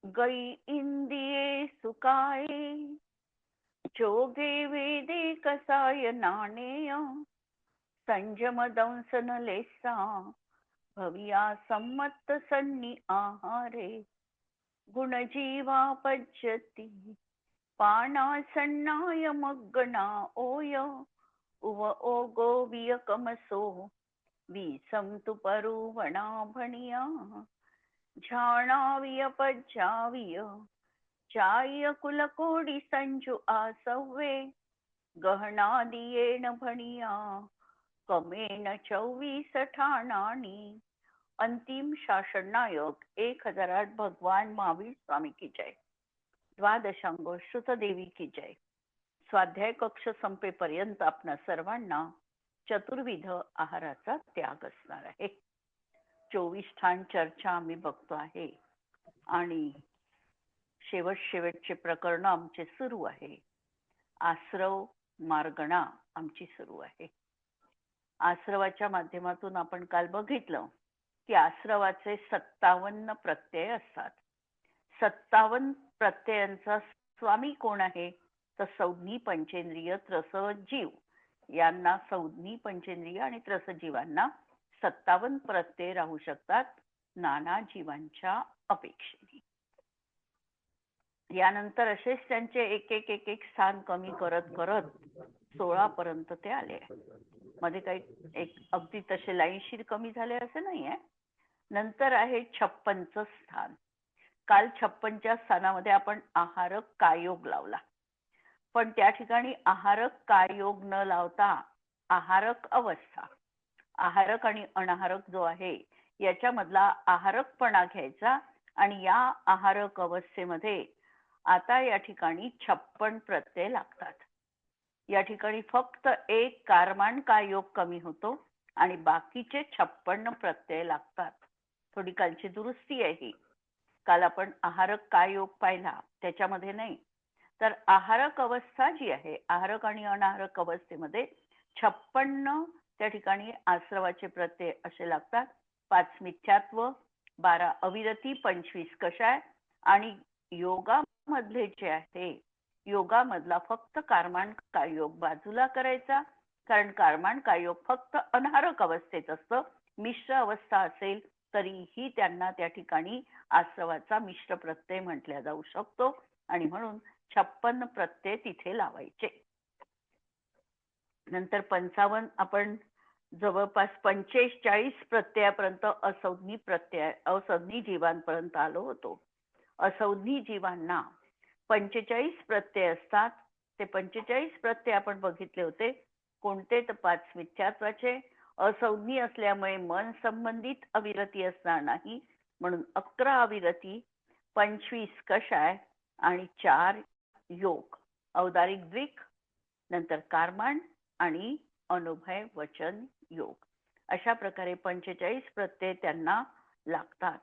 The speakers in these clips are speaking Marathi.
गई इंदिये सुकाये जोगे वेदे कसाय नाणेय संयम दंसन लेसा भविया सम्मत सन्नी आहारे गुणजीवा पज्यती पाना सन्नाय मग्गना ओय उव ओगो वियकमसो विसंतु परुवणा भणिया झाणाविय पज्जाविय चाय कुलकोडी संजू आसव्वे गहना दियेन भणिया कमेन 24 ठाणानी. अंतिम शासन नायक 1008 भगवान महावीर स्वामी की जय. द्वादशांग श्रुतदेवी की जय. स्वाध्याय कक्ष संपेपर्यंत आपणा सर्वांना चतुर्विध आहाराचा त्याग असणार आहे. 24 ठाण चर्चा आम्ही बघतो आहे आणि शेवटचे प्रकरण आमचे सुरू आहे. आश्रव मार्गणा आमची सुरू आहे. आश्रवाच्या माध्यमातून आपण काल बघितलं की आश्रवाचे 57 प्रत्यय असतात. 57 प्रत्ययांचा स्वामी कोण आहे तर संज्ञी पंचेंद्रिय त्रसजीव यांना संज्ञी पंचेंद्रिय आणि त्रसजीवांना 57 प्रत्यय राहू शकतात नाना जीवांच्या अपेक्षेने. यानंतर असेच त्यांचे एक स्थान कमी करत करत 16 पर्यंत ते आले. मध्ये काही एक अगदी तसे लाईनशीर कमी झाले असे नाहीये. नंतर आहे 56चं स्थान. काल 56च्या स्थानामध्ये आपण आहारक कायोग लावला, पण त्या ठिकाणी आहारक कायोग न लावता आहारक अवस्था, आहारक आणि अनाहारक जो आहे याच्यामधला आहारकपणा घ्यायचा आणि या आहारक अवस्थेमध्ये आता या ठिकाणी 56 प्रत्यय लागतात. या ठिकाणी फक्त एक कारमान कायोग कमी होतो आणि बाकीचे 56 प्रत्यय लागतात. थोडी कालची दुरुस्ती आहे. काल आपण आहारक कायोग पाहिला, त्याच्यामध्ये नाही तर आहारक अवस्था जी आहे, आहारक आणि अनाहारक अवस्थेमध्ये 56 त्या ठिकाणी आश्रवाचे प्रत्यय असे लागतात. 5 मिथ्यात्व, 12 अविरती, 25 कषाय आणि योगामधले जे आहे योगामधला फक्त कारमान कायोग बाजूला करायचा, कारण कारमान कायोग फक्त अनाहारक अवस्थेत असतं. मिश्र अवस्था असेल तरीही त्यांना त्या ठिकाणी आश्रवाचा मिश्र प्रत्यय म्हटला जाऊ शकतो आणि म्हणून 56 प्रत्यय तिथे लावायचे. नंतर 55 आपण जवळपास 45 प्रत्ययापर्यंत असंज्ञी जीवांपर्यंत आलो होतो. असंज्ञी जीवांना 45 प्रत्यय असतात. ते 45 प्रत्यय आपण बघितले होते. कोणते तर 5 मिथ्यात्वाचे. असंज्ञी असल्यामुळे मन संबंधित अविरती असणार नाही, म्हणून 11 अविरती, 25 कषाय आणि 4 योग, औदारिक द्विक, नंतर कारमान आणि अनुभय वचन योग. अशा प्रकारे 45 प्रत्यय त्यांना लागतात.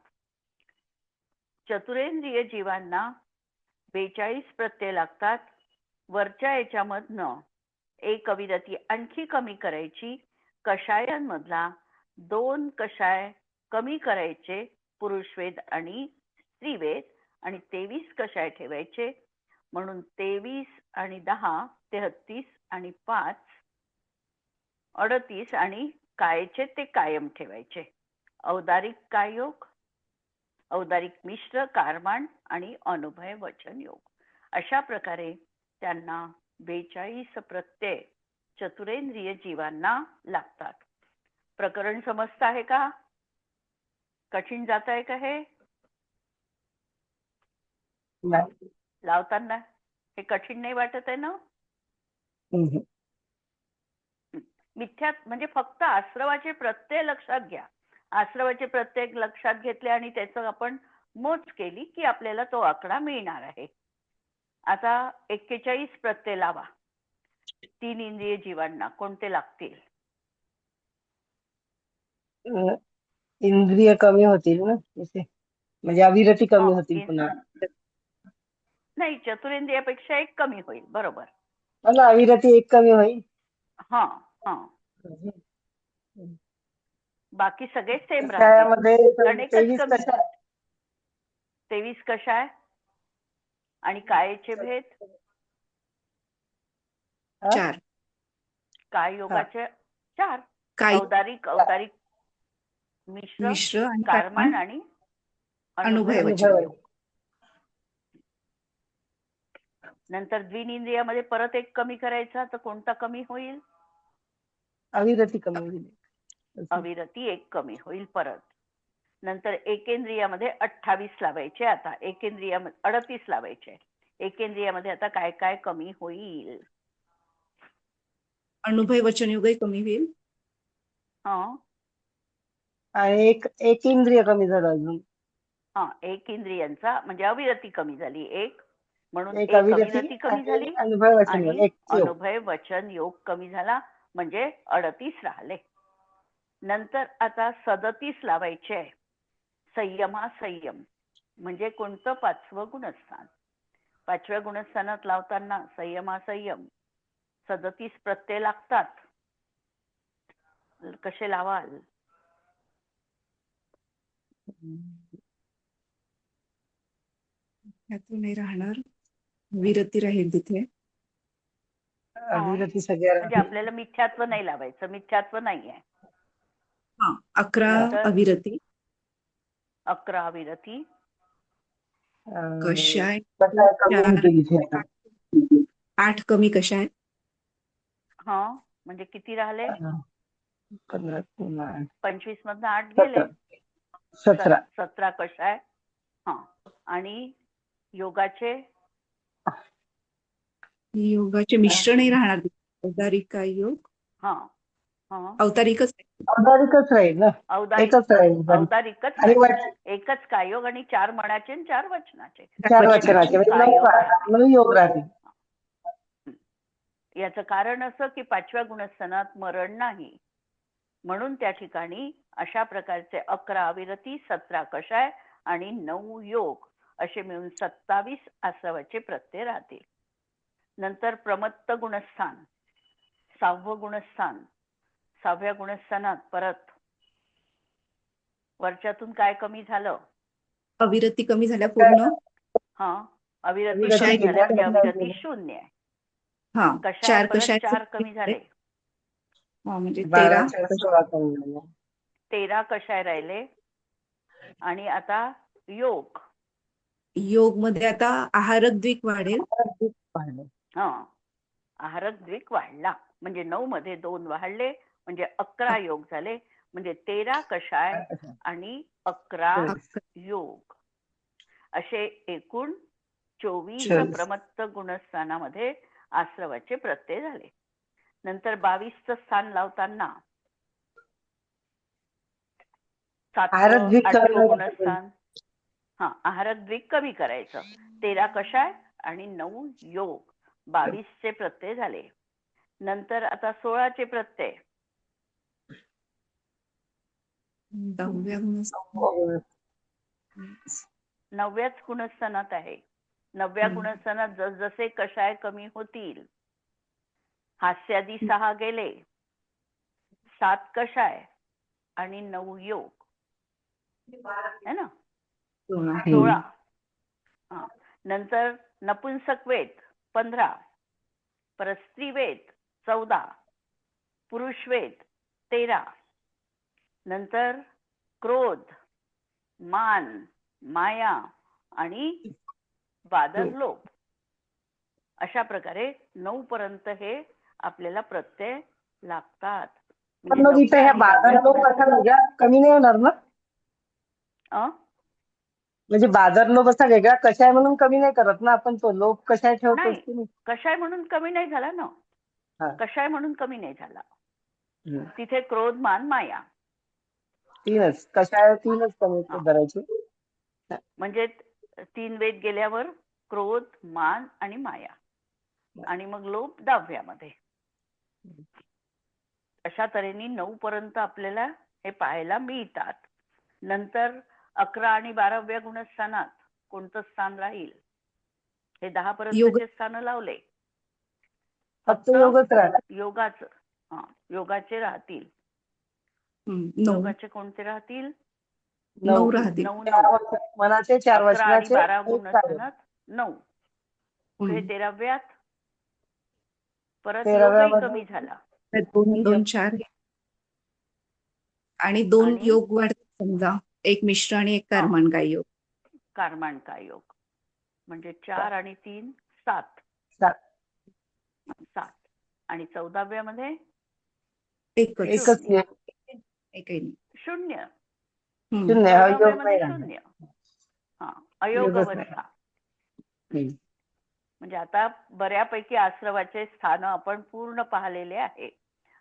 चतुरेंद्रिय जीवांना 42 प्रत्यय लागतात. वरच्या याच्यामधनं एक अविरती आणखी कमी करायची. कषायांमधला 2 कषाय कमी करायचे, पुरुषवेद आणि स्त्रीवेद, आणि 23 कषाय ठेवायचे. म्हणून 23 आणि 10 33 आणि 5 38 आणि कायचे ते कायम ठेवायचे. औदारिक कायोग, औदारिक मिश्र, कारमान आणि अनुभय वचन योग. अशा प्रकारे त्यांना 42 प्रत्यय चतुरेंद्रिय जीवांना लागतात. प्रकरण समजत आहे का? कठीण जात आहे का हे? लावताना हे कठीण नाही वाटत आहे ना? मिथ्यात म्हणजे फक्त आश्रवाचे प्रत्यय लक्षात घ्या. आश्रवाचे प्रत्यय लक्षात घेतले आणि त्याचं आपण मोज केली की आपल्याला तो आकडा मिळणार आहे. आता 41 प्रत्यय लावा. 3 इंद्रिय जीवांना कोणते लागतील? इंद्रिय कमी होतील ना, म्हणजे अविरती कमी होतील पुन्हा. नाही, चतुरेंद्रियापेक्षा एक कमी होईल. बरोबर, मला अविरती एक कमी होईल. हा हा. बाकी सगळे सेम त्यामध्ये राहतील. 23 23 कशाय आणि कायेचे भेद? 4. काय योगाचे 4. काय औदारिक मिश्र, मिश्र आणि कारमान आणि अनुभय अनुभय वचन वचन. योग. नंतर द्विनिंद्रियामध्ये परत एक कमी करायचा, तर कोणता कमी होईल? अविरती कमी होईल. अविरती एक कमी होईल परत. नंतर एकेंद्रियामध्ये 28 लावायचे. आता एकेंद्रियामध्ये 38 लावायचे. एकेंद्रियामध्ये आता काय काय कमी होईल? अनुभय वचन योगही कमी होईल. आणि एक इंद्रिय कमी झालं अजून. एक इंद्रियांचा म्हणजे अविरती कमी झाली एक, म्हणून एक एक अविरती अविरती कमी झाली अनुभय वचन आणि योग, एक योग. अनुभय वचन योग कमी झाला, म्हणजे 38 राहिले. नंतर आता 37 लावायचे आहे. संयम म्हणजे कोणतं? 5वं गुणस्थान. 5व्या गुणस्थानात लावताना संयम 37 प्रत्यय लागतात. कसे लावाल? त्यातून नाही राहणार, विरती राहील तिथे. अविरती सगळ्या म्हणजे आपल्याला मिथ्यात्व नाही लावायचं, मिथ्यात्व नाहीये. 11 नंतर अविरती. 11 अविरती. कशाय? कशाय कमी होतील इथे आता. 8 कमी कशाय? म्हणजे किती राहिले? 15 पुन्हा 25 मधनं 8 गेले. 17 17 कशाय? आणि योगाचे योगाचे मिश्र नाही राहणार. औदारिक काय योग? अवतारिकच औदारिकच राहील ना. एकच राहील. औदारिकच आणि एकच काय योग आणि 4 मनाचे आणि 4 वचनाचे. 4 वचनाचे म्हणजे 9 योग राहतील. याचं कारण असं की 5व्या गुणस्थानात मरण नाही, म्हणून त्या ठिकाणी अशा प्रकारचे 11 अविरती, 17 कषाय आणि 9 योग असे मिळून 27 आसवाचे प्रत्यय राहतील. नंतर प्रमत्त गुणस्थान, 6वं गुणस्थान. 6व्या गुणस्थानात परत वरच्यातून काय कमी झालं? अविरती कमी झाल्या पूर्ण. अविरती कमी झाल्या म्हणजे अविरती 0 आहे. कशाय 4 परत कशाय? 4 कमी झाले. म्हणजे 12 13 16 कमी झाले. 13 कशाय राहिले. आणि आता योग मध्ये आता आहारक द्विक वाढेल. आहारक द्विक वाढला म्हणजे 9 मध्ये 2 वाढले म्हणजे 11 योग झाले. म्हणजे 13 कषाय आणि 11 योग असे एकूण 24 प्रमत्त गुणस्थानामध्ये आश्रवाचे प्रत्यय झाले. नंतर 22चं स्थान लावताना 7वं 8वं गुणस्थान. आहारक द्विक कमी करायचं. 13 कषाय आणि 9 योग 22चे प्रत्यय झाले. नंतर आता 16चे प्रत्यय. 9व्याच गुणस्थानात आहे. 9व्या गुणस्थानात जसजसे कषाय कमी होतील, हास्यादी 6 गेले, 7 कषाय आणि 9 योग है ना, 16. नंतर नपुंसक वेद 15, परत स्त्री वेद 14, पुरुष वेद 13, नंतर क्रोध, मान, माया आणि वादर लोभ अशा प्रकारे 9 पर्यंत हे आपल्याला प्रत्यय लागतात. म्हणजे ह्या 12 लोक असा वेगळा कमी नाही होणार ना. म्हणजे 12 लोक असा वेगळा कशाय म्हणून कमी नाही करत ना आपण. तो लोक कशाय ठेवतो की नाही. कशाय म्हणून कमी नाही झाला ना. कशाय म्हणून कमी नाही झाला. तिथे क्रोध, मान, माया 3च कशाय 3च कमी करायचे. म्हणजे 3 वेद गेल्यावर क्रोध, मान आणि माया आणि मग लोभ 10व्यामध्ये. अशा तऱ्हेने 9 पर्यंत आपल्याला हे पाहायला मिळतात. नंतर 11 आणि 12व्या गुणस्थानात कोणतं स्थान राहील? हे 10 पर्यंतचे स्थान लावले. फक्त योगाचे राहतील. योगाचे कोणते राहतील? 9 राहतील. 9 4 9 मनाचे 4 11 आणि वचनाचे 12 एक गुण कार्य. असताना 9 पुढे 13व्यात परत 13व्या योगही मध्ये कमी झाला 2 2 4 आणि 2 आणि योग वाढतात समजा, एक मिश्र आणि एक हा कर्मणकाय योग. कार्माणकाय योग म्हणजे 4 आणि 3 7 7 आणि 14व्या मध्ये एकच एकच शून्य एकही नाही. शून्य हम्म. 0 हा 14व्या योग मध्ये नाही राहणार. शून्य हा अयोग योगच नाही. अवस्था. हम्म. म्हणजे आता बऱ्यापैकी आश्रवाचे स्थान आपण पूर्ण पाहिलेले आहे.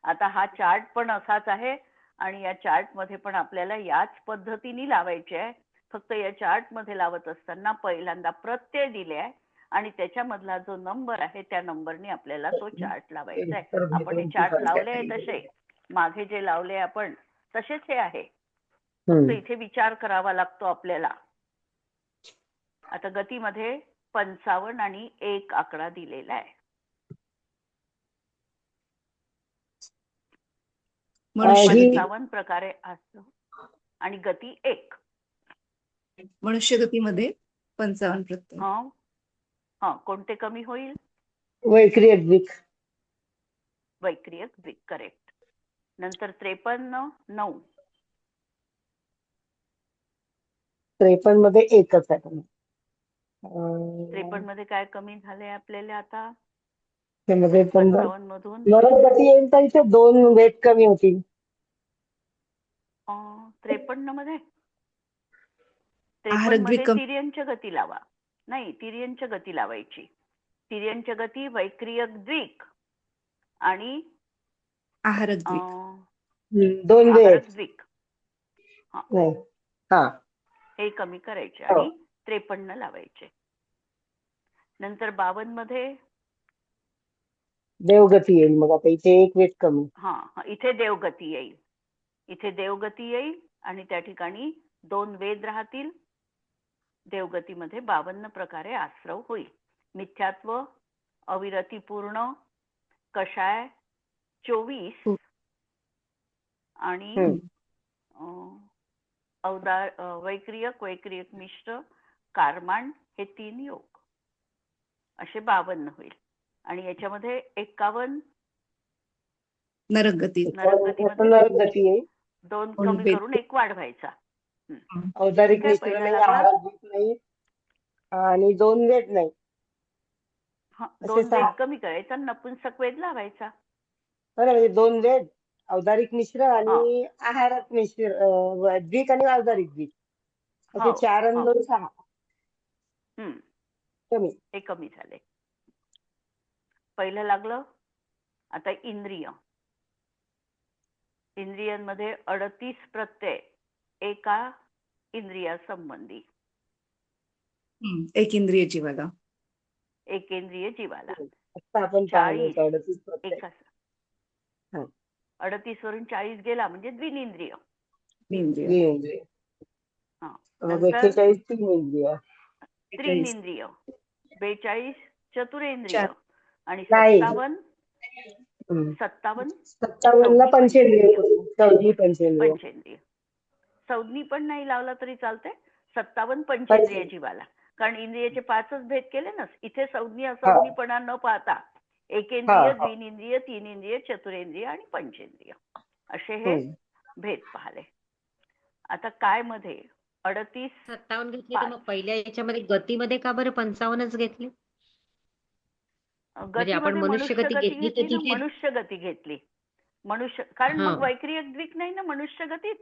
आता हा चार्ट पण असाच आहे आणि या चार्ट मध्ये पण आपल्याला याच पद्धतीने लावायचे आहे. फक्त या चार्ट मध्ये लावत असताना पहिल्यांदा प्रत्यय दिले आहे आणि त्याच्यामधला जो नंबर आहे त्या नंबरने आपल्याला तो चार्ट लावायचा आहे. तर मी आपण हे 2 ची चार्ट लावले आहे संख्या तसे मागे जे लावले आपण तसेच हे आहे. फक्त हम्म. इथे विचार करावा लागतो आपल्याला. आता गतीमध्ये 55 आणि 1 आकडा दिलेला आहे. मनुष्य गती 55 प्रकारे असतो आणि गती 1. मनुष्य गतीमध्ये 55 प्रत्यय. हा कोणते कमी होईल? वैक्रिय द्विक. वैक्रियक द्विक करेक्ट. नंतर 53 9 53 मध्ये एकच आहे. 53 मध्ये काय कमी झाले आपल्याला आता? त्यामध्ये 55 मधून मरत गती येईल तर इथे 2 वेट कमी होतील. 53 मध्ये आहार 53 मध्ये द्विक तिर्यंच गती लावा. नाही, तिर्यंच गती लावायची. तिर्यंच गती वैक्रियक द्विक आणि आहार द्विक. 2 आहारक वेट द्विक नाही. हा हे कमी करायचे हो. आणि 53 लावायचे. नंतर 52 मध्ये देवगती येईल. मग आता इथे 1 वेट कमी. इथे देवगती येईल. इथे देवगती येईल आणि त्या ठिकाणी 2 वेद राहतील. देवगतीमध्ये 52 प्रकारे आश्रव होईल. मिथ्यात्व, अविरतीपूर्ण, कषाय 24 आणि वैक्रियक मिश्र, कार्माण हे 3 योग असे 52 होईल. आणि याच्यामध्ये 51 नरक गती. नरकगतीमध्ये नरगती येईल. 2 दोन कमी वेद. करून 1 वाढवायचा. औदारिक ठीक आहे, मिश्र पहिला नाही, लागला. आहार द्विक नाही आणि 2 वेट नाही. 2 6 वेद कमी करायचा, नपुंसक वेद लावायचा. बरं, म्हणजे 2 वेट, औदारिक मिश्र आणि आहारक मिश्र, द्विक आणि औदारिक द्विक असे 4 आणि 2 6 कमी. हे कमी झाले. पहिलं लागलं. आता इंद्रियांमध्ये 38 प्रत्यय एका इंद्रियासंबंधी. एक इंद्रिय जीवाला. एकेंद्रिय जीवाला आता आपण 40 पाहिलं एका 38 वरून 40 गेला म्हणजे द्विनिंद्रिय. द्विइंद्रिय. नंतर 41 तीन इंद्रिय. त्रिनिंद्रिय, 42 चतुरेंद्रिय आणि नाही. 57 57 ला पंचेंद्रिय. पंचेंद्रिय. संज्ञी पण नाही लावला तरी चालते. 57 पंचेंद्रिय जीवाला, कारण इंद्रियाचे 5च भेद केले ना. इथे संज्ञी असंज्ञीपणा न पाहता एकेंद्रिय, द्विनिंद्रिय, तीनिंद्रिय, चतुरेंद्रिय आणि पंचेंद्रिय असे हे भेद पाहिले. आता काय मध्ये 38 57 घेतले तर मग पहिल्या याच्यामध्ये गतीमध्ये का बरं 55च घेतले? म्हणजे आपण गतीमध्ये मनुष्य गती घेतली तर ना, तिथे मनुष्य गती घेतली. कारण मग वैक्रियक द्विक नाही ना मनुष्य गतीत.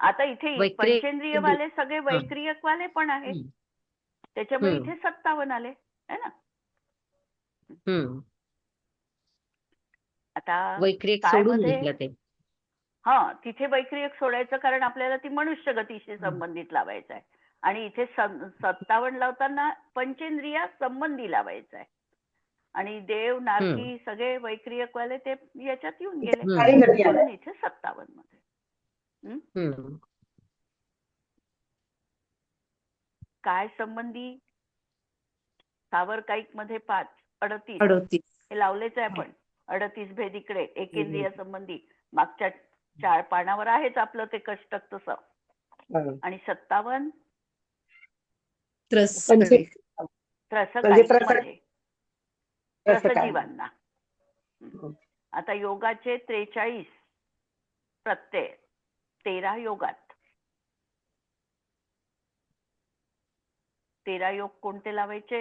आता इथे पंचेंद्रिय वाले सगळे वैक्रियक वाले पण आहेत, त्याच्यामुळे इथे 57 आले है ना. आता वैक्रियक काय सोडून मध्ये घेतलं ते. तिथे वैक्रियक सोडायचं, कारण आपल्याला ती मनुष्य गतीशी संबंधित लावायचं आहे. आणि इथे 57 लावताना पंचेंद्रिया संबंधी लावायचं आहे. आणि देव, नारकी सगळे वैक्रियक वाले ते याच्यात येऊन गेले, म्हणून इथे 57 मध्ये. काय संबंधी? सावरकाईक मध्ये 5 38 हे लावलेच आहे आपण. 38 भेद इकडे एकेंद्रिय संबंधी. मागच्या 4 पानावर आहेच आपलं ते कष्टक तसं. हा. आणि 57 त्रस पंचे म्हणजे त्रसकांमध्ये कसं काय? त्रसजीवांना. हं. आता योगाचे 43 प्रत्यय 13 योगात. 13 योग कोणते लावायचे?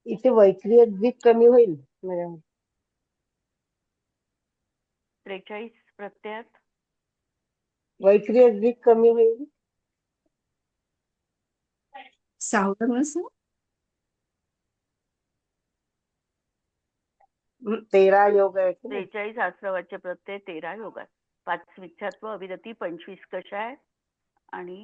इथे वैक्रिय द्विक कमी होईल मॅडम. 43 प्रत्ययात वैक्रिय द्विक कमी होईल. 6 असं 13 योग आहे की नाही? 43 आश्रवाचे प्रत्यय 13 योगात. 5 मिथ्यात्व अविरती 25 कषाय आणि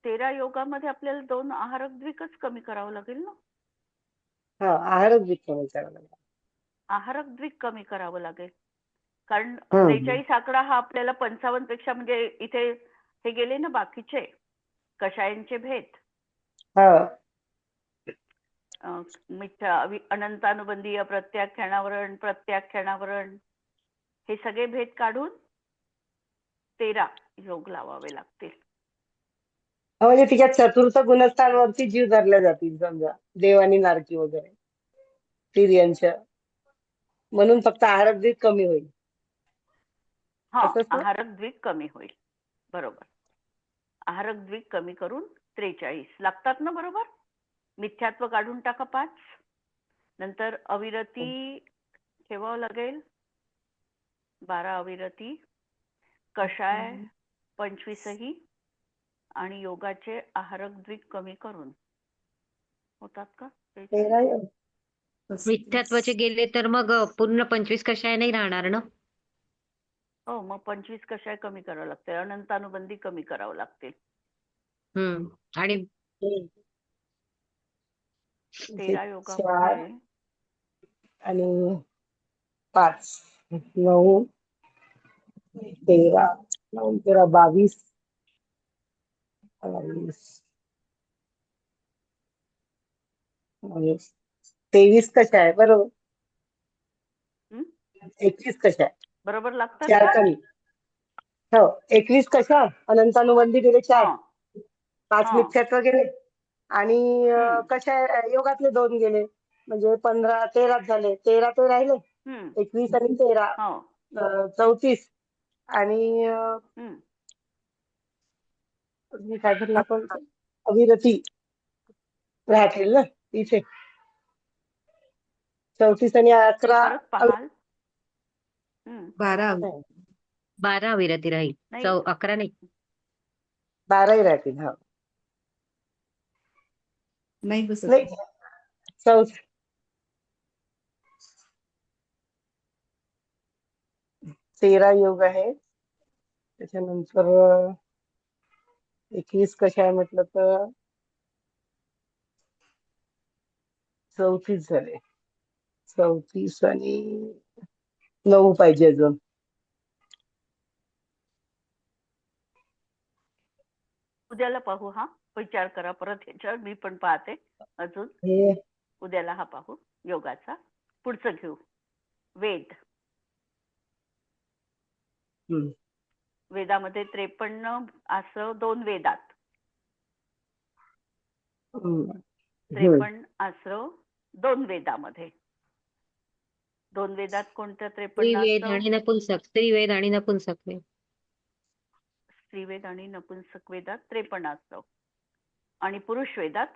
13 योगामध्ये आपल्याला 2 आहारक द्विकच कमी करावं लागेल ना. हा, आहार द्विक कमी करावं लागेल. आहारक द्विक कमी करावं लागेल. कारण हम्म. 43 आकडा हा आपल्याला 55 पेक्षा म्हणजे इथे हे गेले ना बाकीचे कषायांचे भेद. हा. मिथ्या अनंतानुबंधीय प्रत्याख्यानावरण प्रत्याख्यानावरण हे सगळे भेद काढून 13 योग लावावे लागतील. म्हणजे तिच्यात चतुर्थ गुणस्थांवरती जीव धरल्या जातील समजा देव आणि नारकी वगैरे तिर्यांच्या, म्हणून फक्त आहार द्विक कमी होईल. हा, असंच ना? आहारक द्विक कमी होईल. बरोबर. आहारक द्विक कमी करून 43 लागतात ना. बरोबर. मिथ्यात्व काढून टाका 5. नंतर अविरती ठेवावं लागेल 12 अविरती. कषाय 25 आणि योगाचे आहारक द्विक कमी करून होतात का 43? 13 योग. मिथ्यात्वाचे गेले तर मग पूर्ण 25 कषाय नाही राहणार ना. हो, मग 25 कषाय कमी करावं लागते. अनंतानुबंधी कमी करावं लागते. आणि 13 4 योगामध्ये आणि 5 9 13 9 13 22 23 कशा आहे बरोबर. 21 कशा आहे बरोबर लागतात 4 का? कमी. हो, 21 कशा अनंतानुबंधी गेले 4, हा 5 हा मिथ्यात्व गेले आणि हम्म, कशा योगातले 2 गेले म्हणजे 15 13 झाले. 13 ते राहिले हम्म, 21 आणि 13 हो 34 आणि हम्म. काय धरलं आपण अविरती राहतील ना इथे. 34 आणि ते 11 परत पाहाल. 12 12 अविरती राहील. नाही 11 नाही. 12 राहतील. हा, नाही बसत. नाही 13 योग आहे. त्याच्यानंतर 21 कशा आहे म्हटलं तर 34 झाले. 34 आणि 9 पाहिजे अजून. उद्याला पाहू. हा, विचार करा परत ह्याच्यावर. मी पण पाहते अजून. हे उद्याला हा पाहू योगाचा. पुढचं घेऊ वेद. वेदामध्ये 53 आश्रव 2 वेदात. 53 आश्रव 2 वेदामध्ये. 2 वेदात कोणत्या 53 स्त्रीवेद आश्रव? आणि नपुंसक. स्त्रीवेद आणि नपुंसक वेद. स्त्रीवेद आणि नपुंसक वेदात 53 आश्रव आणि पुरुष वेदात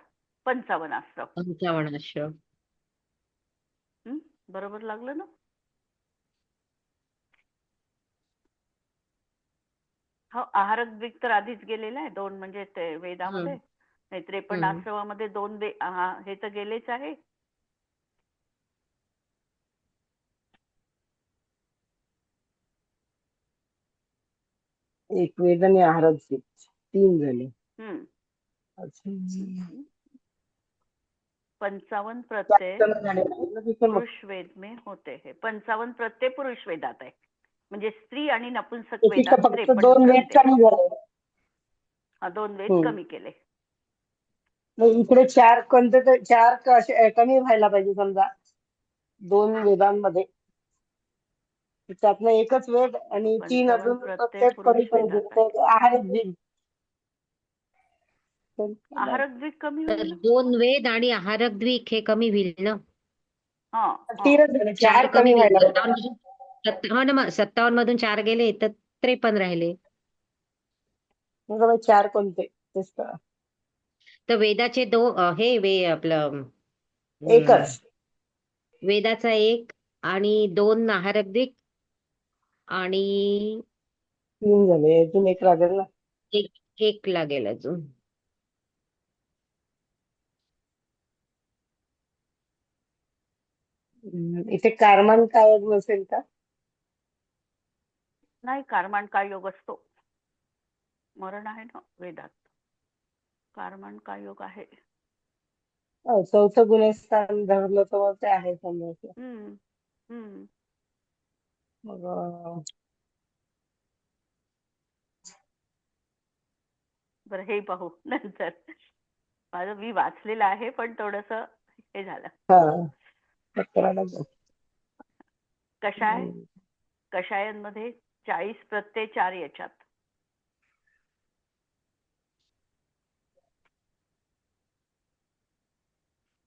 55 आश्रव. 55 आश्रम. बरोबर लागलं ना. हो, आहारक द्विक तर आधीच गेलेला आहे 2 म्हणजे ते वेदामध्ये. 53 आश्रवामध्ये 2 हे तर गेलेच आहे. एक वेद आणि आहार 3 झाले. अच्छा. 55 प्रत्यय त्याला झालेलं आहे ना तिथे मग. पुरुष वेद में होते हैं. 55 प्रत्यय पुरुष वेदात आहे. म्हणजे स्त्री आणि नपुंसक तिथे वेदात फक्त 53 2 वेद प्रत्यय. कमी झाले. हा 2 वेद हम्म. कमी केले. मग इकडे 4 कोणते तर 4 कमी व्हायला पाहिजे समजा 2 वेदांमध्ये. त्यातनं एकच वेद आणि 3 55 अजून प्रत्यय प्रत्येक कमी पुरुष पाहिजे. वेदात आहे. ते आहार द्वीप. आहारक द्वीप कमी तर होईल ना? 2 वेद आणि आहारक द्वीक हे कमी होईल ना. हा हा 3च झाले. 4 4 कमी कमी होईल. व्हायला पाहिजे. 57 हो ना, मग 57 मधून 4 गेले तर 53 राहिले. मग बाबा 4 कोणते? तेच तर. तर वेदाचे आपलं एकच. वेदाचा 1 आणि 2 आहारक द्वीक आणि 3 झाले. अजून 1 लागेल ना. एक लागेल अजून. इथे कारमान काय नसेल का? नाही, कारमान काय योग असतो? मरण आहे ना वेदात. कारमान काय योग आहे? चौथं गुणस्थान धरलं तर मग ते आहे समजा. हम्म हम्म मग बरं हे पाहू नंतर. मी वाचलेलं आहे पण थोडस हे झालं. हा करायला लागेल. कषाय कषायांमध्ये 40 प्रत्यय 4 याच्यात.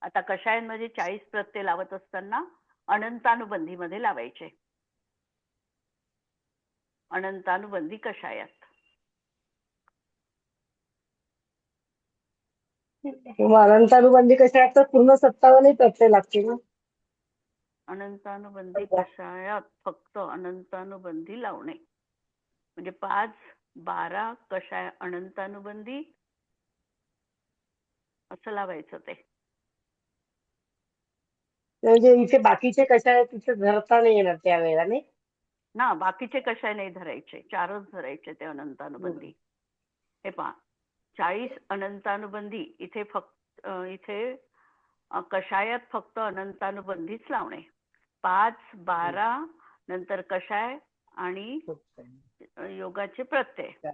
आता कषायांमध्ये 40 प्रत्यय लावत असताना अनंतानुबंधी मध्ये लावायचे. अनंतानुबंधी कषायात. मग अनंतानुबंधी कशा आहेत तर पूर्ण 57 प्रत्यय लागतील ना. अनंतानुबंधी कषायात फक्त अनंतानुबंधी लावणे. म्हणजे 5, 12 कषाय अनंतानुबंधी असं लावायचं ते. म्हणजे इथे बाकीचे कशा आहेत तिथे धरता नाही येणार त्यावेळेला नाही. ना बाकीचे कषाय नाही धरायचे. 4च धरायचे ते अनंतानुबंधी. हे पहा 40 अनंतानुबंधी इथे फक्त इथे कषायात फक्त अनंतानुबंधीच लावणे. 5, 12 नंतर कषाय आणि योगाचे प्रत्यय.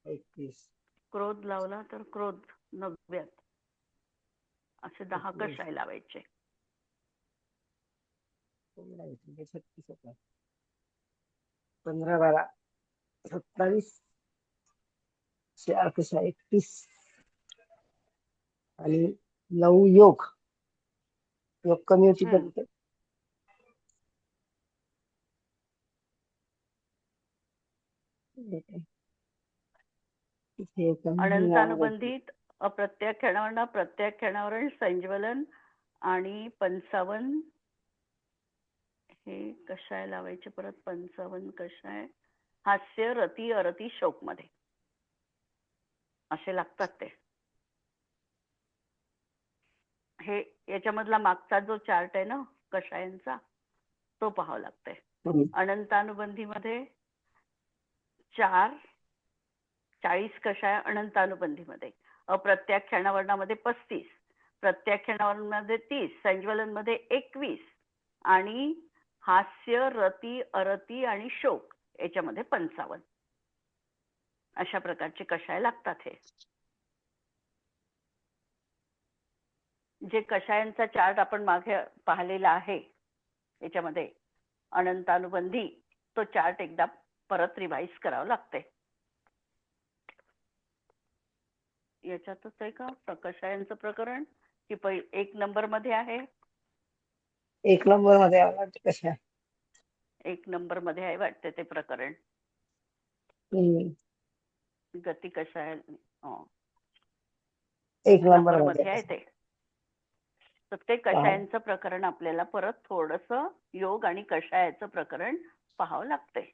21. क्रोध लावला तर क्रोध 90 असे 10 कषाय लावायचे. 15, 12, 27, 4 कशा 31 आणि 9 योग. योग कमी होती हम्म. तर इथे अनंतानुबंधित अप्रत्याख्यानावरण प्रत्याख्यानावरण संज्वलन आणि 55 हे कषाय लावायचे. परत 55 कषाय हास्य रती अरती शोक मध्ये असे लागतात ते. हे याच्यामधला मागचा जो चार्ट आहे ना कषायांचा तो पाहावा लागतोय. अनंतानुबंधी मध्ये 40 कषाय अनंतानुबंधी मध्ये. अप्रत्याख्यानावरणामध्ये 35, प्रत्याख्यानावरणामध्ये 30, संज्वलन मध्ये 21 आणि हास्य रती अरती आणि शोक याच्यामध्ये 55 अशा प्रकारचे कषाय लागतात. हे जे कषायांचा चार्ट आपण मागे पाहिलेला आहे याच्यामध्ये अनंतानुबंधी तो चार्ट एकदा परत रिवाइज करावा लागते. याच्यातच आहे का कषायांचं प्रकरण की 1 नंबर मध्ये आहे? 1 नंबर मध्ये आवडते कशा 1 नंबर मध्ये आहे वाटते ते प्रकरण. गती कषाय 1 नंबर मध्ये मध्ये आहे ते. तर ते कषायांचं प्रकरण आपल्याला परत थोडस योग आणि कषायाचं प्रकरण पाहावं लागतंय.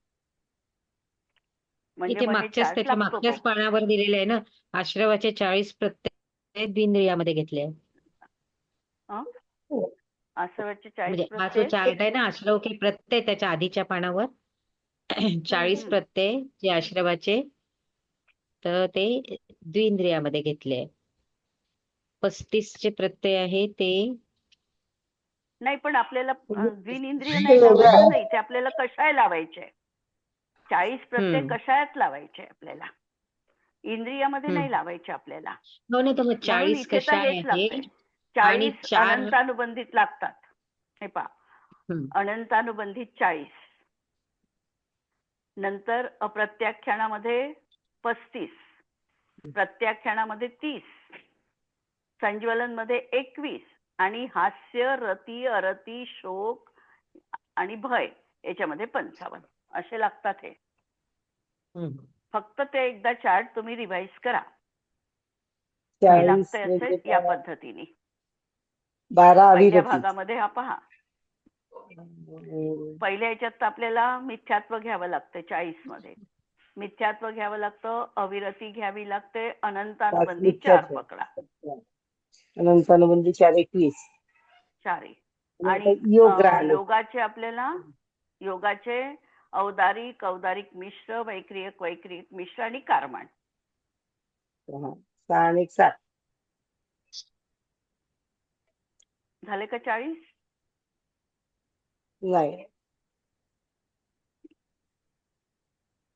म्हणजे इथे मग हे मागच्याच चार्ट त्याच्या लागतो मागच्याच तो. पानावर दिलेलं आहे ना, आश्रवाचे 40 प्रत्यय द्विंद्रियामध्ये घेतले. आश्रवाचे 40 म्हणजे हा जो प्रत्यय चार्ट आहे ना आश्रव के प्रत्यय त्याच्या आधीच्या पानावर 40 प्रत्यय जे आश्रवाचे तर ते द्विंद्रियामध्ये घेतले. 35 चे प्रत्यय आहे ते नाही, पण आपल्याला द्विनिंद्रिय हे नाही वेगळं लावायचं आहे. नाही, ते आपल्याला कषाय लावायचे. 40 प्रत्यय हम्म कषायात लावायचे आपल्याला, इंद्रियामध्ये हम्म नाही लावायचे आपल्याला. हो ना, तर मग म्हणून 40 इथे तर कषाय हेच आहे लागतंय. आणि 40 4 अनंतानुबंधित लागतात. हे पहा, अनंतानुबंधित 40, नंतर अप्रत्याख्यानामध्ये 35, प्रत्याख्यानामध्ये 30, संज्वलन मध्ये 21 आणि हास्य, रती, अरती, शोक आणि भय याच्यामध्ये 55 असे लागतात. हे फक्त ते एकदा चार्ट तुम्ही रिवाइज करा. हे 40 लागतंय म्हणजे असेल या काय? पद्धतीने. 12 पहिल्या अविरती. भागामध्ये हा पहा, पहिल्या याच्यात तर आपल्याला मिथ्यात्व घ्यावं लागतं. 40 मध्ये मिथ्यात्व घ्यावं लागतं, अविरती घ्यावी लागते, 5 अनंतानुबंधित 4 मिथ्यात्व. पकडा, अनंतानुबंधी 4 21. 4. आणि आता आणि योग राहिले. योगाचे आपल्याला योगाचे औदारिक, औदारिक मिश्र, वैक्रियक, वैक्रियक मिश्र आणि कारमाण. 6 आणि 7. झाले का 40? नाही,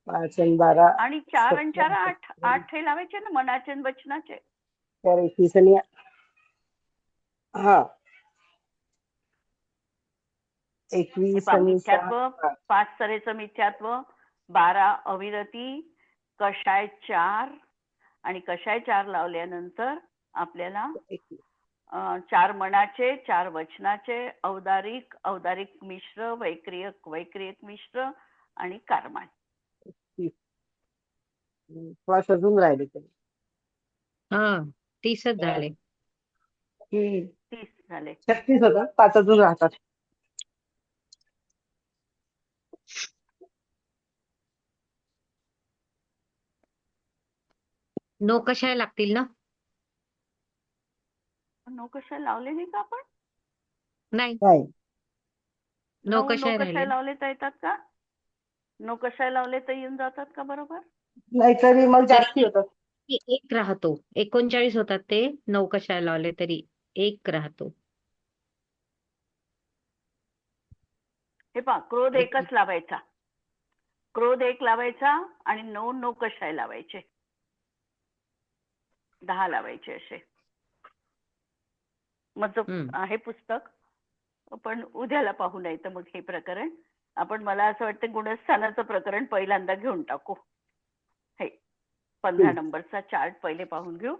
5 आणि 12 आणि 4 आणि 4 8 8 हे लावायचे ना, मनाचे आणि वचनाचे. 4 21 आणि हा हे 21 पहा, आणि 6 मिथ्यात्व 5 तऱ्हेचं मिथ्यात्व, 12 अविरती, कषाय 4 आणि कषाय 4 लावल्यानंतर आपल्याला 4 मनाचे, 4 वचनाचे, औदारिक, औदारिक मिश्र, वैक्रियक, वैक्रियक मिश्र आणि कारमाण. 5 अजून राहिले तरी. हा 30च झाले. 30 झाले. 36 होतात, 5 अजून राहतात. नो कषाय लागतील ना? नो कषाय लावले नाही का आपण? नाही, नाही, नो नो कषाय कषाय राहिले. लावले तर येतात का? नो कषाय लावले तर येऊन जातात का बरोबर? नाहीतरी मग जास्ती होतात. तरी एक राहतो. 39 होतात ते, 9 कषाय लावले तरी एक राहतो. हे पहा, क्रोध एकच लावायचा, क्रोध 1 लावायचा आणि नो कषाय लावायचे, 10 लावायचे असे. मग आहे पुस्तक, पण उद्याला पाहू, नाही तर मग हे प्रकरण आपण, मला असं वाटतं गुणस्थानाचं प्रकरण पहिल्यांदा घेऊन टाकू. हे 15 नंबरचा चार्ट पहिले पाहून घेऊ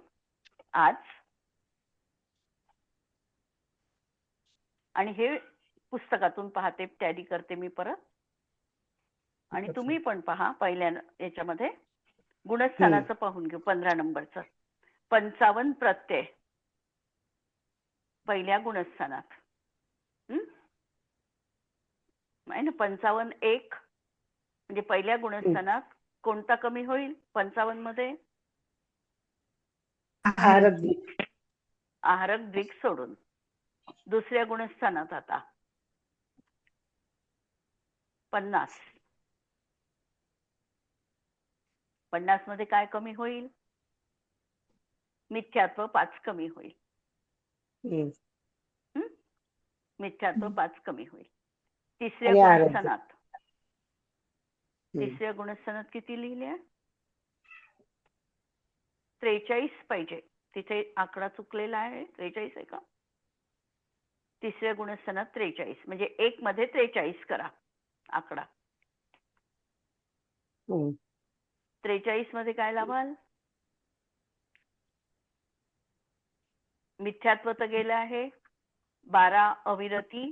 आज. आणि हे पुस्तकातून पाहते, टॅली करते मी परत. आणि तुम्ही पण पहा पहिल्या याच्यामध्ये गुणस्थानाचं पाहून घेऊ. 15 नंबरचं 55 प्रत्यय पहिल्या गुणस्थानात. आहे ना, 55 1 म्हणजे पहिल्या गुणस्थानात कोणता कमी होईल 55 मध्ये? आहार. आहारक द्विक सोडून. दुसऱ्या गुणस्थानात आता 50. 50 मध्ये काय कमी होईल? मिथ्यात्व 5 कमी होईल. मिथ्यात्व 5 कमी होईल. तिसऱ्या आणि आरोग्य. गुणस्थानात, तिसऱ्या गुणस्थानात किती लिहिले? 43 पाहिजे. तिथे आकडा चुकलेला आहे. 43 आहे का? तिसऱ्या गुणस्थानात 43 म्हणजे 1 मध्ये 43 करा आकडा. 43 मध्ये काय लावाल? मिथ्यात्व तर गेलं आहे. 12 अविरती,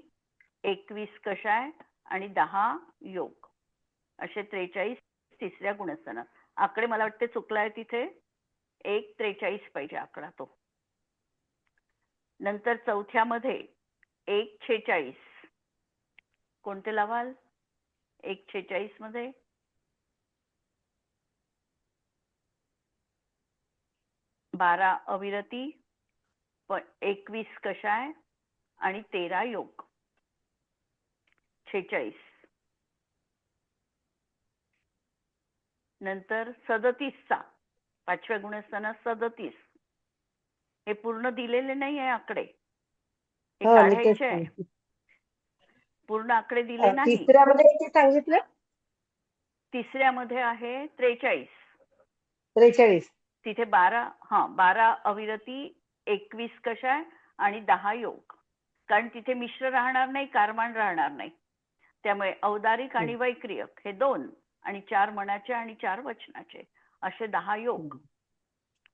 21 कषाय आणि 10 योग, असे 43 तिसऱ्या गुणस्थानात. आकडे मला वाटते चुकलाय तिथे. 1 43 पाहिजे आकडा तो. नंतर चौथ्यामध्ये 1 46 कोणते लावाल? 1 46 मध्ये 12 अविरती, 21 कषाय आणि 13 योग, 46. नंतर 37चा 5व्या गुणस्थानात 37. हे पूर्ण दिलेले नाही आहे आकडे, हे हा मी तेच काढायचे आहे. सांगते. पूर्ण आकडे दिले नाही. तिसऱ्यामध्ये किती सांगितलं? तिसऱ्यामध्ये आहे 43. 43. तिथे 12 अविरती, 21 कषाय आणि 10 योग. कारण तिथे मिश्र राहणार नाही, कारमान राहणार नाही. त्यामुळे औदारिक आणि वैक्रियक हे 2 आणि 4 मनाचे आणि 4 वचनाचे असे 10 योग.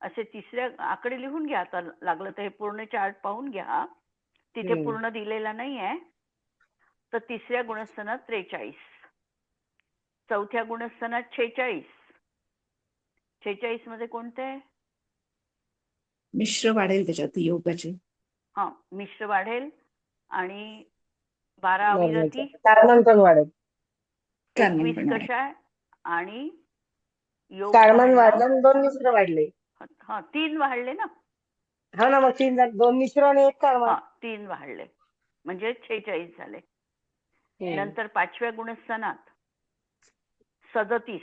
असे तिसऱ्या आकडे लिहून घ्या. आता लागलं तर हे पूर्ण चार्ट पाहून घ्या. तिथे पूर्ण दिलेला नाहीये. तर तिसऱ्या गुणस्थानात 43, चौथ्या गुणस्थानात 46. 46 मध्ये कोणते? मिश्र वाढेल त्याच्यात योगाचे. हा, मिश्र वाढेल आणि 12 अविरती, कारमान पण वाढेल. कारमान 21 पण वाढेल. कषाय आणि योग कारमान वाढला. वाढलं आणि 2 मिश्र वाढले. हा, 3 वाढले ना. हा ना, मग 3 2 मिश्र आणि 1 कारमान. हा, 3 वाढले म्हणजे 46 झाले. नंतर 5व्या गुणस्थानात 37.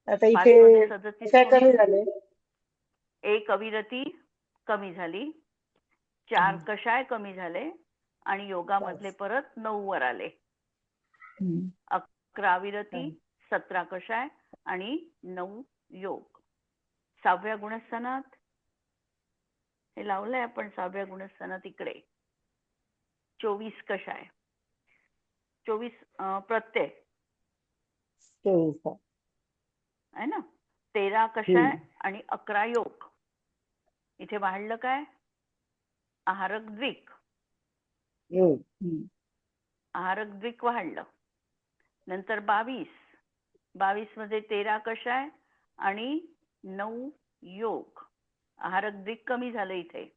आता 5 मध्ये इथे 37 कशा कोणते? कमी झाले? 1 अविरती कमी झाली, 4 कषाय कमी झाले आणि योगामधले परत 9 वर आले. 11 अविरती, 17 कषाय आणि 9 योग. 6व्या गुणस्थानात हे लावलंय आपण. 6व्या गुणस्थानात इकडे 24 कषाय, 24 प्रत्यय 24. आहे ना. 13 कषाय आणि 11 योग. इथे वाढलं काय? आहारक द्विक. आहारक द्विक वाढलं. नंतर 22 मध्ये 13 कषाय आणि 9 योग. आहारक द्विक कमी झालं इथे.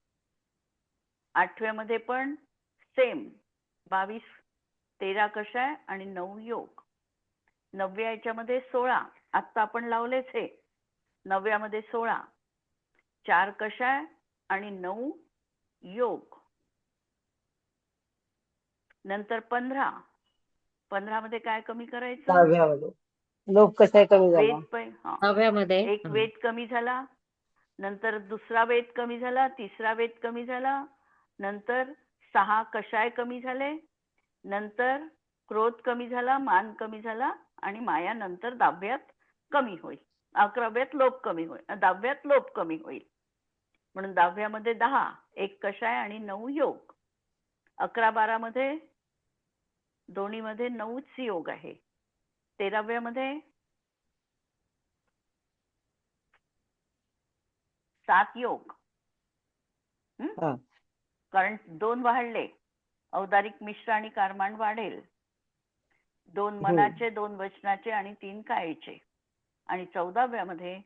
8व्या मध्ये पण सेम 22, 13 कषाय आणि 9 योग. 9व्या याच्यामध्ये 16, आता आपण लावलेच हे. 9व्या मध्ये 16, 4 कषाय आणि 9 योग. नंतर 15 मध्ये काय कमी करायचं? 10व्यामध्ये लोक कशा कमी झाला? वेद. नवव्यामध्ये एक वेद कमी झाला, नंतर दुसरा वेद कमी झाला, तिसरा वेद कमी झाला, नंतर 6 कषाय कमी झाले, नंतर क्रोध कमी झाला, मान कमी झाला आणि माया नंतर 10व्यात कमी होईल. 11व्यात लोभ कमी होईल, 10व्यात लोभ कमी होईल. म्हणून 10व्यामध्ये 10, 1 कषाय आणि 9 योग. 11-12 मध्ये दोन्ही मध्ये 9च योग आहे. 13व्यामध्ये 7 योग. कारण 2 वाढले. औदारिक मिश्र आणि कारमान वाढेल. 2 मनाचे, 2 वचनाचे आणि 3 कायेचे. आणि 14व्यामध्ये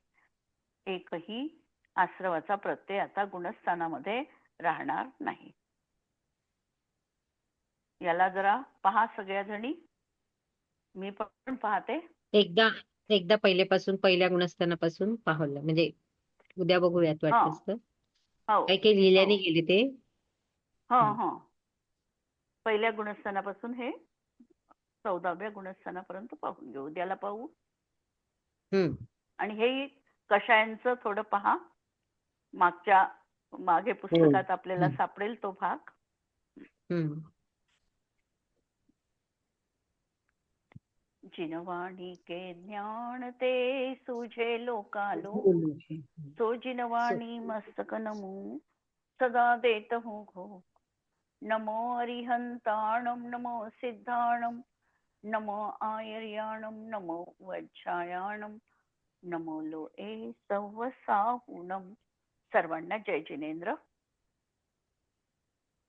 एकही आश्रवाचा प्रत्यय आता गुणस्थानामध्ये राहणार नाही. याला जरा पहा सगळ्या जणी. मी पण पाहते. एकदा पहिल्या गुणस्थानापासून पाहूया, म्हणजे उद्या बघूयात वाटलंच तर. काही काही लिहिल्याने गेले ते. पहिल्या गुणस्थानापासून हे 14व्या गुणस्थानापर्यंत पाहून घेऊ. उद्याला पाहू. आणि हे कषायांचं थोडं पहा. मागे पुस्तकात आपल्याला सापडेल तो भाग. जिनवाणी के ज्ञान ते सुझे लोकालो, सो जिनवाणी मस्तक नमो सदा देत हूँ घो. नमो अरिहंताणम, नमो सिद्धाणम, नमो आयर्याणम, नमो वज्रायाणम, नमो लोए सव्वसाहुणम. सर्वांना जय जिनेंद्र.